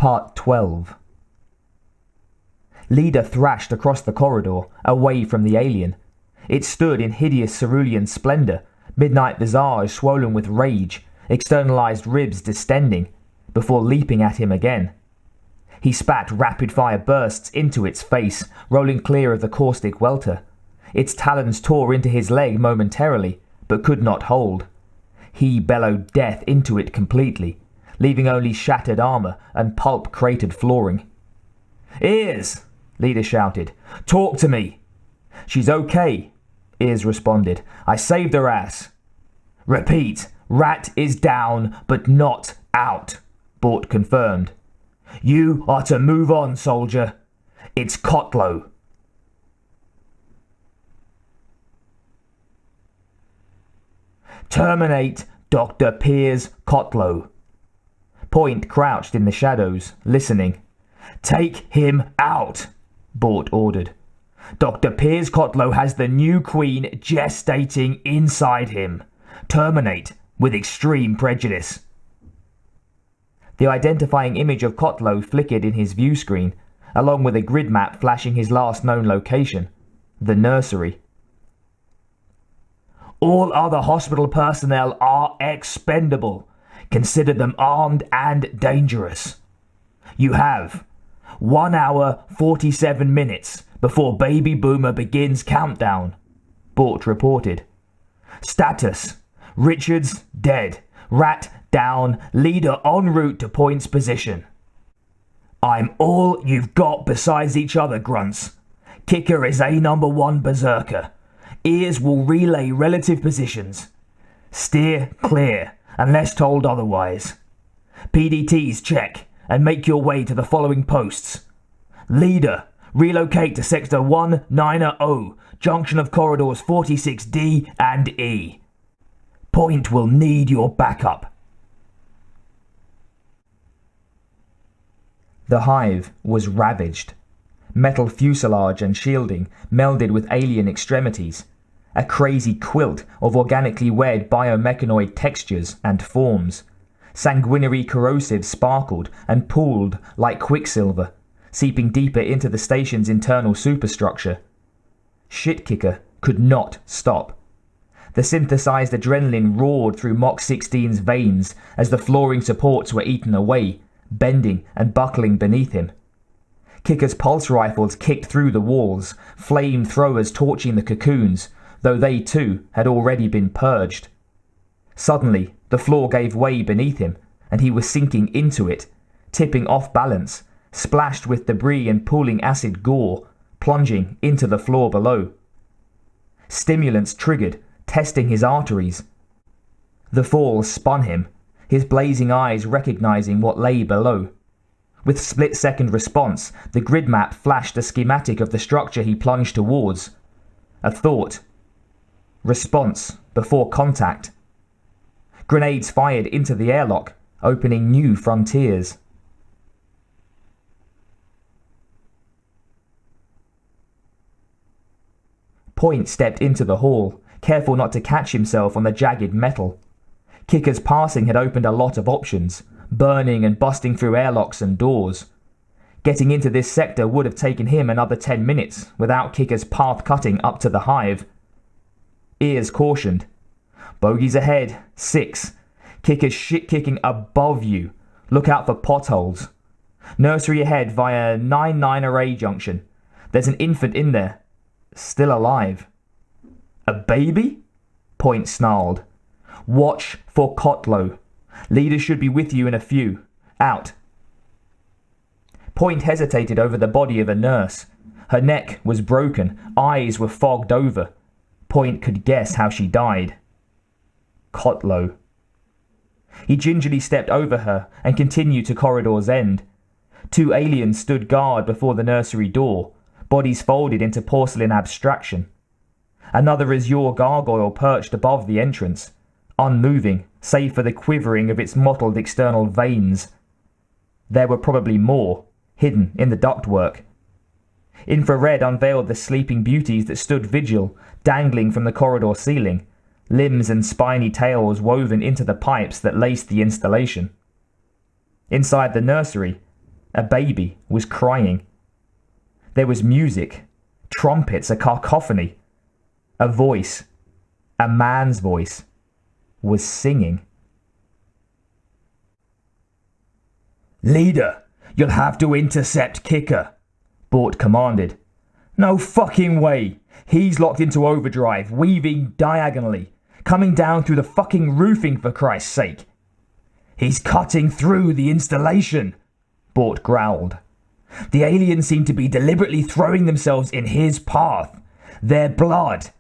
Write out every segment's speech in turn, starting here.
Part 12. Leader thrashed across the corridor, away from the alien. It stood in hideous cerulean splendor, midnight visage swollen with rage, externalized ribs distending, before leaping at him again. He spat rapid-fire bursts into its face, rolling clear of the caustic welter. Its talons tore into his leg momentarily, but could not hold. He bellowed death into it completely, leaving only shattered armor and pulp-cratered flooring. "Ears!" Leader shouted. "Talk to me!" "She's okay," Ears responded. "I saved her ass." "Repeat, Rat is down, but not out," Bort confirmed. "You are to move on, soldier. It's Kotlo." "Terminate Dr. Piers Kotlo." Point crouched in the shadows, listening. "Take him out," Bort ordered. "Dr. Piers Kotlo has the new queen gestating inside him. Terminate with extreme prejudice." The identifying image of Kotlo flickered in his view screen, along with a grid map flashing his last known location, the nursery. "All other hospital personnel are expendable. Consider them armed and dangerous. You have 1 hour 47 minutes before Baby Boomer begins countdown," Bort reported. "Status: Richards dead, Rat down, Leader en route to Point's position." "I'm all you've got besides each other, grunts. Kicker is A number 1 berserker. Ears will relay relative positions. Steer clear, unless told otherwise. PDTs check, and make your way to the following posts. Leader, relocate to Sector 190, junction of corridors 46D and E. Point will need your backup." The hive was ravaged. Metal fuselage and shielding melded with alien extremities. A crazy quilt of organically wed biomechanoid textures and forms. Sanguinary corrosives sparkled and pooled like quicksilver, seeping deeper into the station's internal superstructure. Shitkicker could not stop. The synthesized adrenaline roared through Mach 16's veins as the flooring supports were eaten away, bending and buckling beneath him. Kicker's pulse rifles kicked through the walls, flamethrowers torching the cocoons, though they too had already been purged. Suddenly, the floor gave way beneath him, and he was sinking into it, tipping off balance, splashed with debris and pooling acid gore, plunging into the floor below. Stimulants triggered, testing his arteries. The fall spun him, his blazing eyes recognizing what lay below. With split-second response, the grid map flashed a schematic of the structure he plunged towards. A thought. Response before contact. Grenades fired into the airlock, opening new frontiers. Point stepped into the hall, careful not to catch himself on the jagged metal. Kicker's passing had opened a lot of options, burning and busting through airlocks and doors. Getting into this sector would have taken him another 10 minutes without Kicker's path cutting up to the hive. Ears cautioned. "Bogies ahead, 6. Kicker's shit-kicking above you. Look out for potholes. Nursery ahead via 99 array junction. There's an infant in there. Still alive." "A baby?" Point snarled. "Watch for Kotlo. Leader should be with you in a few. Out." Point hesitated over the body of a nurse. Her neck was broken, eyes were fogged over. Point could guess how she died. Kotlo. He gingerly stepped over her and continued to corridor's end. 2 aliens stood guard before the nursery door, bodies folded into porcelain abstraction. Another azure gargoyle perched above the entrance, unmoving save for the quivering of its mottled external veins. There were probably more, hidden in the ductwork. Infrared unveiled the sleeping beauties that stood vigil, dangling from the corridor ceiling, limbs and spiny tails woven into the pipes that laced the installation. Inside the nursery, A baby was crying. There was music, trumpets, a cacophony. A voice, a man's voice, was singing. "Leader, you'll have to intercept Kicker," Bort commanded. "No fucking way. He's locked into overdrive, weaving diagonally, coming down through the fucking roofing for Christ's sake." "He's cutting through the installation," Bort growled. "The aliens seem to be deliberately throwing themselves in his path. Their blood.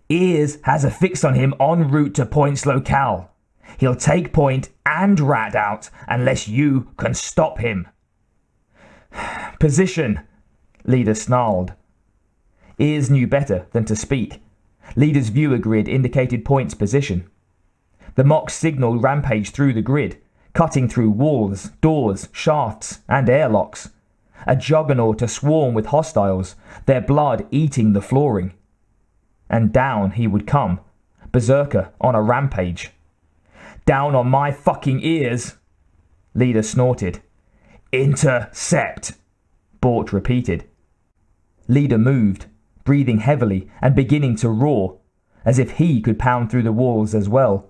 Ears has a fix on him en route to Point's locale. He'll take Point and Rat out unless you can stop him." "Position," Leader snarled. Ears knew better than to speak. Leader's viewer grid indicated Point's position. The mock signal rampaged through the grid, cutting through walls, doors, shafts, and airlocks. A juggernaut to swarm with hostiles, their blood eating the flooring. And down he would come, berserker on a rampage. "Down on my fucking ears," Leader snorted. "Intercept," Bort repeated. Leader moved, breathing heavily and beginning to roar, as if he could pound through the walls as well.